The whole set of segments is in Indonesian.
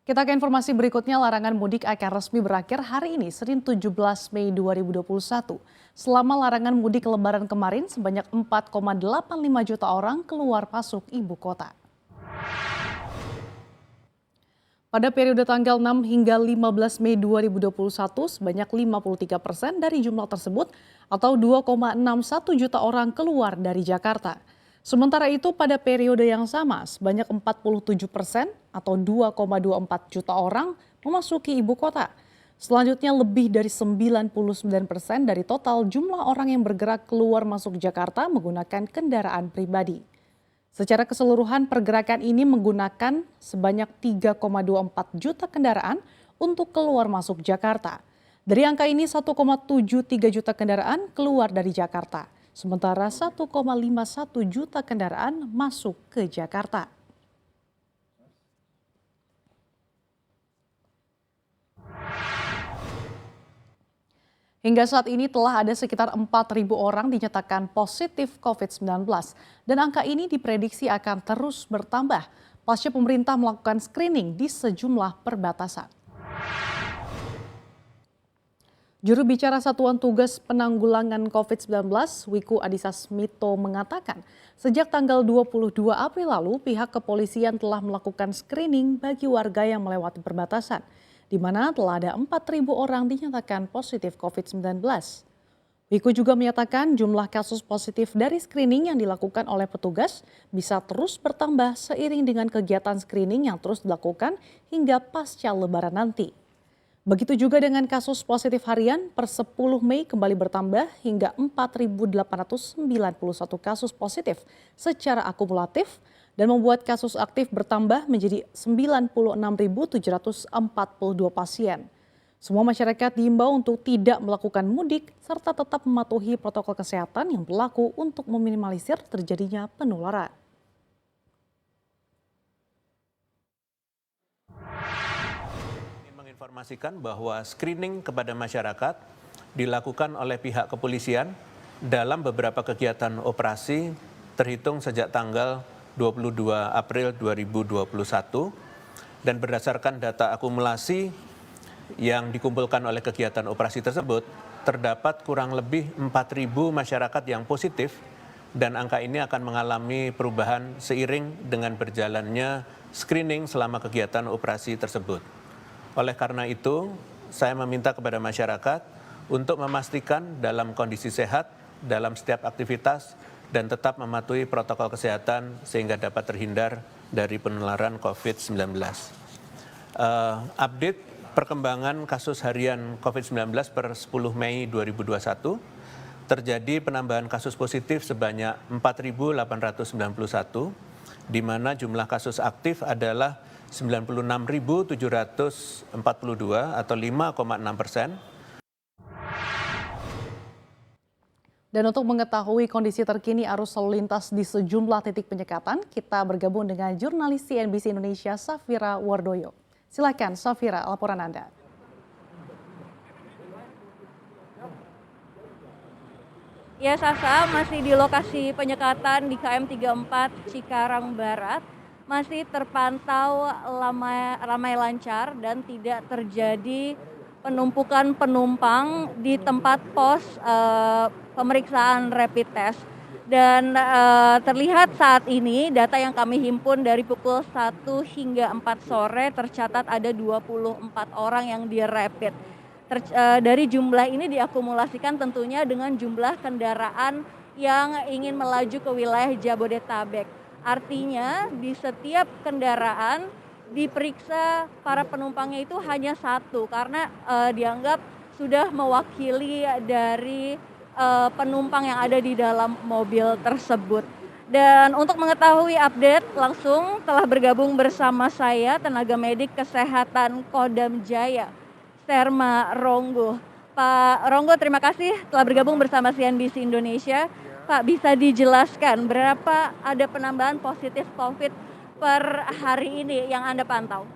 Kita ke informasi berikutnya, larangan mudik akan resmi berakhir hari ini, Senin 17 Mei 2021. Selama larangan mudik lebaran kemarin, sebanyak 4,85 juta orang keluar masuk ibu kota. Pada periode tanggal 6 hingga 15 Mei 2021, sebanyak 53% dari jumlah tersebut atau 2,61 juta orang keluar dari Jakarta. Sementara itu pada periode yang sama, sebanyak 47% atau 2,24 juta orang memasuki ibu kota. Selanjutnya lebih dari 99% dari total jumlah orang yang bergerak keluar masuk Jakarta menggunakan kendaraan pribadi. Secara keseluruhan pergerakan ini menggunakan sebanyak 3,24 juta kendaraan untuk keluar masuk Jakarta. Dari angka ini 1,73 juta kendaraan keluar dari Jakarta, sementara 1,51 juta kendaraan masuk ke Jakarta. Hingga saat ini telah ada sekitar 4.000 orang dinyatakan positif COVID-19 dan angka ini diprediksi akan terus bertambah pasca pemerintah melakukan screening di sejumlah perbatasan. Juru bicara Satuan Tugas Penanggulangan COVID-19, Wiku Adhisa Smito mengatakan, sejak tanggal 22 April lalu pihak kepolisian telah melakukan screening bagi warga yang melewati perbatasan, di mana telah ada 4.000 orang dinyatakan positif COVID-19. Wiku juga menyatakan jumlah kasus positif dari screening yang dilakukan oleh petugas bisa terus bertambah seiring dengan kegiatan screening yang terus dilakukan hingga pasca Lebaran nanti. Begitu juga dengan kasus positif harian per 10 Mei kembali bertambah hingga 4.891 kasus positif secara akumulatif dan membuat kasus aktif bertambah menjadi 96.742 pasien. Semua masyarakat diimbau untuk tidak melakukan mudik serta tetap mematuhi protokol kesehatan yang berlaku untuk meminimalisir terjadinya penularan. Informasikan bahwa screening kepada masyarakat dilakukan oleh pihak kepolisian dalam beberapa kegiatan operasi terhitung sejak tanggal 22 April 2021 dan berdasarkan data akumulasi yang dikumpulkan oleh kegiatan operasi tersebut terdapat kurang lebih 4.000 masyarakat yang positif dan angka ini akan mengalami perubahan seiring dengan berjalannya screening selama kegiatan operasi tersebut. Oleh karena itu, saya meminta kepada masyarakat untuk memastikan dalam kondisi sehat dalam setiap aktivitas dan tetap mematuhi protokol kesehatan sehingga dapat terhindar dari penularan COVID-19. Update perkembangan kasus harian COVID-19 per 10 Mei 2021, terjadi penambahan kasus positif sebanyak 4.891, di mana jumlah kasus aktif adalah 96.742 atau 5,6%. Dan untuk mengetahui kondisi terkini arus lalu lintas di sejumlah titik penyekatan, kita bergabung dengan jurnalis CNBC Indonesia Safira Wardoyo. Silakan Safira, laporan Anda. Ya Sasa, masih di lokasi penyekatan di KM 34 Cikarang Barat. Masih terpantau ramai lancar dan tidak terjadi penumpukan penumpang di tempat pos pemeriksaan rapid test. Dan terlihat saat ini data yang kami himpun dari pukul 1 hingga 4 sore tercatat ada 24 orang yang dirapid. Dari jumlah ini diakumulasikan tentunya dengan jumlah kendaraan yang ingin melaju ke wilayah Jabodetabek. Artinya di setiap kendaraan diperiksa para penumpangnya itu hanya satu karena dianggap sudah mewakili dari penumpang yang ada di dalam mobil tersebut. Dan untuk mengetahui update langsung telah bergabung bersama saya tenaga medik kesehatan Kodam Jaya, Serma Ronggo. Pak Ronggo, terima kasih telah bergabung bersama CNBC Indonesia. Pak, bisa dijelaskan berapa ada penambahan positif COVID per hari ini yang Anda pantau?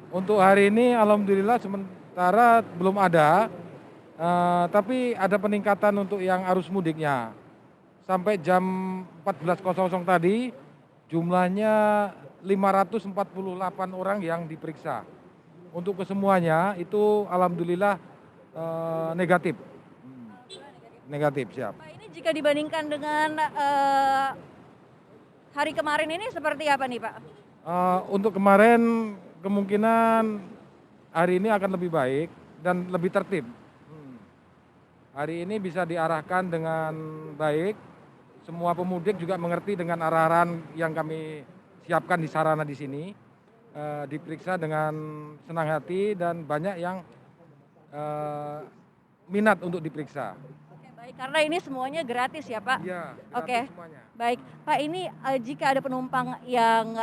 Untuk hari ini alhamdulillah sementara belum ada, tapi ada peningkatan untuk yang arus mudiknya. Sampai jam 14.00 tadi jumlahnya 548 orang yang diperiksa. untuk kesemuanya itu alhamdulillah negatif. Negatif, siap. Pak, ini jika dibandingkan dengan hari kemarin ini seperti apa nih Pak? Untuk kemarin kemungkinan hari ini akan lebih baik dan lebih tertib. Hari ini bisa diarahkan dengan baik. Semua pemudik juga mengerti dengan arahan yang kami siapkan di sarana di sini. Diperiksa dengan senang hati dan banyak yang minat untuk diperiksa. Oke, baik, karena ini semuanya gratis ya Pak? Iya, Oke, gratis semuanya. baik. Pak, ini jika ada penumpang yang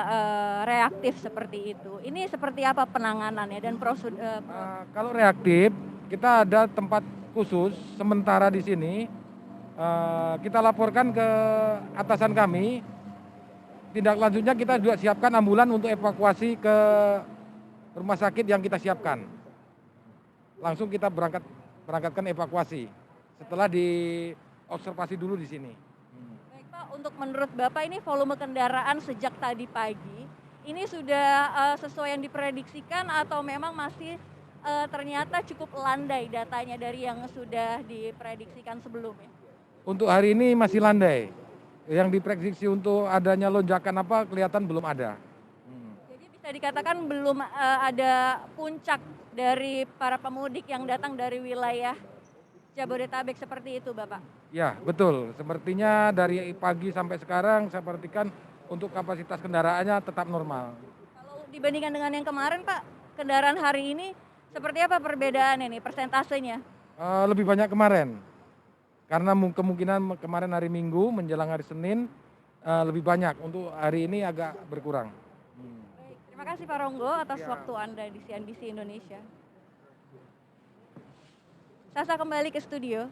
reaktif seperti itu, ini seperti apa penanganannya dan prosedur? Kalau reaktif, kita ada tempat khusus sementara di sini. Kita laporkan ke atasan kami. Tindak lanjutnya kita juga siapkan ambulan untuk evakuasi ke rumah sakit yang kita siapkan. Langsung kita berangkatkan evakuasi setelah diobservasi dulu di sini. Baik Pak, untuk menurut Bapak ini volume kendaraan sejak tadi pagi, ini sudah sesuai yang diprediksikan atau memang masih ternyata cukup landai datanya dari yang sudah diprediksikan sebelumnya? Untuk hari ini masih landai. Yang diprediksi untuk adanya lonjakan apa kelihatan belum ada. Jadi bisa dikatakan belum ada puncak dari para pemudik yang datang dari wilayah Jabodetabek seperti itu Bapak? Ya, betul. Sepertinya dari pagi sampai sekarang saya perhatikan untuk kapasitas kendaraannya tetap normal. Kalau dibandingkan dengan yang kemarin Pak, kendaraan hari ini seperti apa perbedaannya nih, persentasenya? Lebih banyak kemarin. Karena kemungkinan kemarin hari Minggu menjelang hari Senin lebih banyak. Untuk hari ini agak berkurang. Baik, terima kasih Pak Ronggo atas Ya. waktu Anda di CNBC Indonesia. Sasa kembali ke studio.